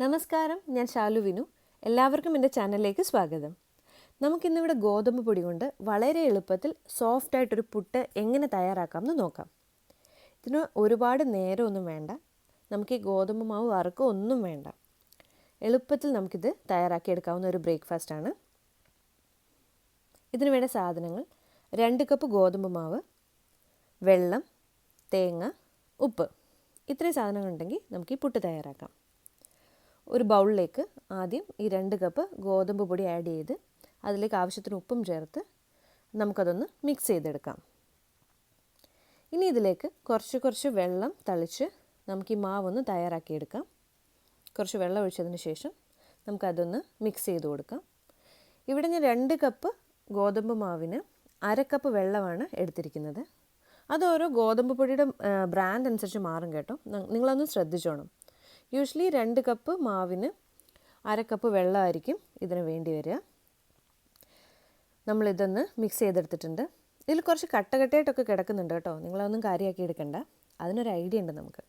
നമസ്കാരം, ഞാൻ ശാലു വിനു. എല്ലാവർക്കും എൻ്റെ ചാനലിലേക്ക് സ്വാഗതം. നമുക്കിന്നിവിടെ ഗോതമ്പ് പൊടി കൊണ്ട് വളരെ എളുപ്പത്തിൽ സോഫ്റ്റായിട്ടൊരു പുട്ട് എങ്ങനെ തയ്യാറാക്കാമെന്ന് നോക്കാം. ഇതിന് ഒരുപാട് നേരമൊന്നും വേണ്ട. നമുക്ക് ഈ ഗോതമ്പ് മാവ് വറുക്കുക ഒന്നും വേണ്ട. എളുപ്പത്തിൽ നമുക്കിത് തയ്യാറാക്കിയെടുക്കാവുന്ന ഒരു ബ്രേക്ക്ഫാസ്റ്റാണ്. ഇതിന് വേണ്ട സാധനങ്ങൾ: 2 കപ്പ് ഗോതമ്പ് മാവ്, വെള്ളം, തേങ്ങ, ഉപ്പ്. ഇത്രയും സാധനങ്ങളുണ്ടെങ്കിൽ നമുക്ക് ഈ പുട്ട് തയ്യാറാക്കാം. ഒരു ബൗളിലേക്ക് ആദ്യം ഈ 2 കപ്പ് ഗോതമ്പ് പൊടി ആഡ് ചെയ്ത് അതിലേക്ക് ആവശ്യത്തിന് ഉപ്പും ചേർത്ത് നമുക്കതൊന്ന് മിക്സ് ചെയ്തെടുക്കാം. ഇനി ഇതിലേക്ക് കുറച്ച് വെള്ളം തളിച്ച് നമുക്ക് ഈ മാവൊന്ന് തയ്യാറാക്കിയെടുക്കാം. കുറച്ച് വെള്ളം ഒഴിച്ചതിന് ശേഷം നമുക്കതൊന്ന് മിക്സ് ചെയ്ത് കൊടുക്കാം. ഇവിടെ ഞാൻ 2 കപ്പ് ഗോതമ്പ് മാവിന് 1/2 കപ്പ് വെള്ളമാണ് എടുത്തിരിക്കുന്നത്. അത് ഓരോ ഗോതമ്പ് പൊടിയുടെ ബ്രാൻഡ് അനുസരിച്ച് മാറും കേട്ടോ, നിങ്ങളൊന്ന് ശ്രദ്ധിച്ചോണം. യൂഷ്വലി 2 കപ്പ് മാവിന് 1/2 കപ്പ് വെള്ളമായിരിക്കും ഇതിന് വേണ്ടി വരിക. നമ്മളിതൊന്ന് മിക്സ് ചെയ്തെടുത്തിട്ടുണ്ട്. ഇതിൽ കുറച്ച് കട്ടയായിട്ടൊക്കെ കിടക്കുന്നുണ്ട് കേട്ടോ, നിങ്ങളതൊന്നും കാര്യമാക്കി എടുക്കണ്ട. അതിനൊരു ഐഡിയ ഉണ്ട്.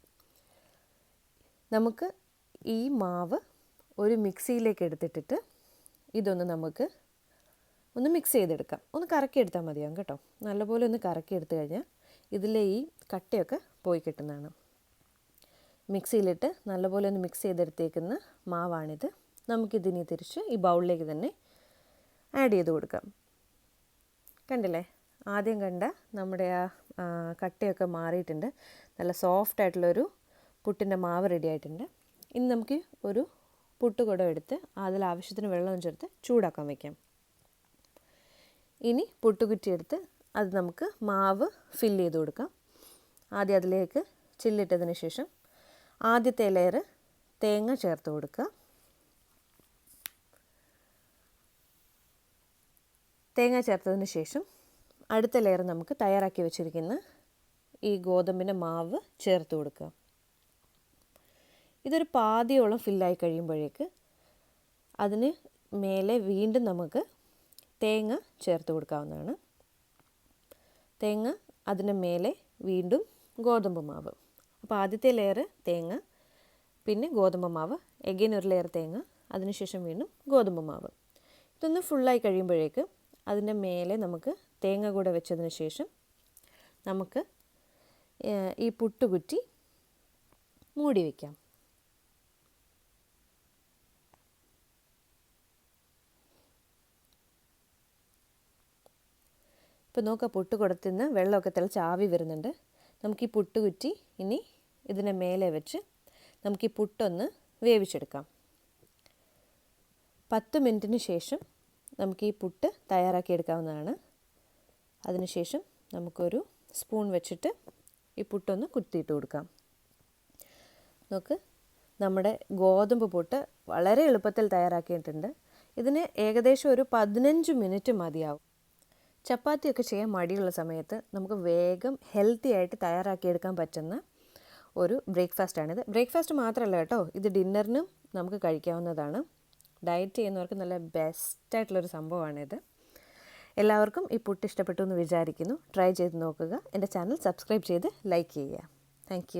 നമുക്ക് ഈ മാവ് ഒരു മിക്സിയിലേക്ക് എടുത്തിട്ടിട്ട് ഇതൊന്ന് നമുക്ക് ഒന്ന് മിക്സ് ചെയ്തെടുക്കാം. ഒന്ന് കറക്കിയെടുത്താൽ മതിയാകും കേട്ടോ. നല്ലപോലെ ഒന്ന് കറക്കിയെടുത്ത് കഴിഞ്ഞാൽ ഇതിലെ ഈ കട്ടയൊക്കെ പോയി കിട്ടുന്നതാണ്. മിക്സിയിലിട്ട് നല്ലപോലെ ഒന്ന് മിക്സ് ചെയ്തെടുത്തേക്കുന്ന മാവാണിത്. നമുക്കിതിനി തിരിച്ച് ഈ ബൗളിലേക്ക് തന്നെ ആഡ് ചെയ്ത് കൊടുക്കാം. കണ്ടില്ലേ, ആദ്യം കണ്ട നമ്മുടെ ആ കട്ടയൊക്കെ മാറിയിട്ടുണ്ട്. നല്ല സോഫ്റ്റായിട്ടുള്ളൊരു പുട്ടിൻ്റെ മാവ് റെഡി ആയിട്ടുണ്ട്. ഇനി നമുക്ക് ഒരു പുട്ടുകുടം എടുത്ത് അതിൽ ആവശ്യത്തിന് വെള്ളം ചേർത്ത് ചൂടാക്കാൻ വയ്ക്കാം. ഇനി പുട്ടുകുറ്റി എടുത്ത് അത് നമുക്ക് മാവ് ഫില്ല് ചെയ്ത് കൊടുക്കാം. ആദ്യം അതിലേക്ക് ചില്ലിട്ടതിന് ശേഷം ആദ്യത്തെ ലെയർ തേങ്ങ ചേർത്ത് കൊടുക്കുക. തേങ്ങ ചേർത്തതിന് ശേഷം അടുത്ത ലെയർ നമുക്ക് തയ്യാറാക്കി വെച്ചിരിക്കുന്ന ഈ ഗോതമ്പിൻ്റെ മാവ് ചേർത്ത് കൊടുക്കുക. ഇതൊരു പാതിയോളം ഫില്ലായി കഴിയുമ്പോഴേക്ക് അതിന് മേലെ വീണ്ടും നമുക്ക് തേങ്ങ ചേർത്ത് കൊടുക്കാവുന്നതാണ്. തേങ്ങ, അതിന് മേലെ വീണ്ടും ഗോതമ്പ് മാവ്. അപ്പോൾ ആദ്യത്തെ ലെയർ തേങ്ങ, പിന്നെ ഗോതമ്പ് മാവ്, എഗെയിൻ ഒരു ലെയർ തേങ്ങ, അതിനുശേഷം വീണ്ടും ഗോതമ്പ് മാവ്. ഇതൊന്ന് ഫുള്ളായി കഴിയുമ്പോഴേക്ക് അതിൻ്റെ മേലെ നമുക്ക് തേങ്ങ കൂടെ വെച്ചതിന് ശേഷം നമുക്ക് ഈ പുട്ടുകുറ്റി മൂടി വയ്ക്കാം. ഇപ്പോൾ നോക്കാം, പുട്ടുകുടത്തിൽ നിന്ന് വെള്ളമൊക്കെ തിളച്ച് ആവി വരുന്നുണ്ട്. നമുക്ക് ഈ പുട്ടുകുറ്റി ഇനി ഇതിനെ മേലെ വെച്ച് നമുക്ക് ഈ പുട്ടൊന്ന് വേവിച്ചെടുക്കാം. 10 മിനിറ്റിന് ശേഷം നമുക്ക് ഈ പുട്ട് തയ്യാറാക്കിയെടുക്കാവുന്നതാണ്. അതിനുശേഷം നമുക്കൊരു സ്പൂൺ വെച്ചിട്ട് ഈ പുട്ടൊന്ന് കുത്തിയിട്ട് കൊടുക്കാം. നോക്ക്, നമ്മുടെ ഗോതമ്പ് പുട്ട് വളരെ എളുപ്പത്തിൽ തയ്യാറാക്കിയിട്ടുണ്ട്. ഇതിന് ഏകദേശം ഒരു 15 മിനിറ്റ് മതിയാവും. ചപ്പാത്തിയൊക്കെ ചെയ്യാൻ മടിയുള്ള സമയത്ത് നമുക്ക് വേഗം ഹെൽത്തി ആയിട്ട് തയ്യാറാക്കിയെടുക്കാൻ പറ്റുന്ന ഒരു ബ്രേക്ക്ഫാസ്റ്റാണിത്. ബ്രേക്ക്ഫാസ്റ്റ് മാത്രമല്ല കേട്ടോ, ഇത് ഡിന്നറിനും നമുക്ക് കഴിക്കാവുന്നതാണ്. ഡയറ്റ് ചെയ്യുന്നവർക്ക് നല്ല ബെസ്റ്റായിട്ടുള്ളൊരു സംഭവമാണിത്. എല്ലാവർക്കും ഈ പുട്ട് ഇഷ്ടപ്പെട്ടു എന്ന് വിചാരിക്കുന്നു. ട്രൈ ചെയ്ത് നോക്കുക. എൻ്റെ ചാനൽ സബ്സ്ക്രൈബ് ചെയ്ത് ലൈക്ക് ചെയ്യുക. താങ്ക്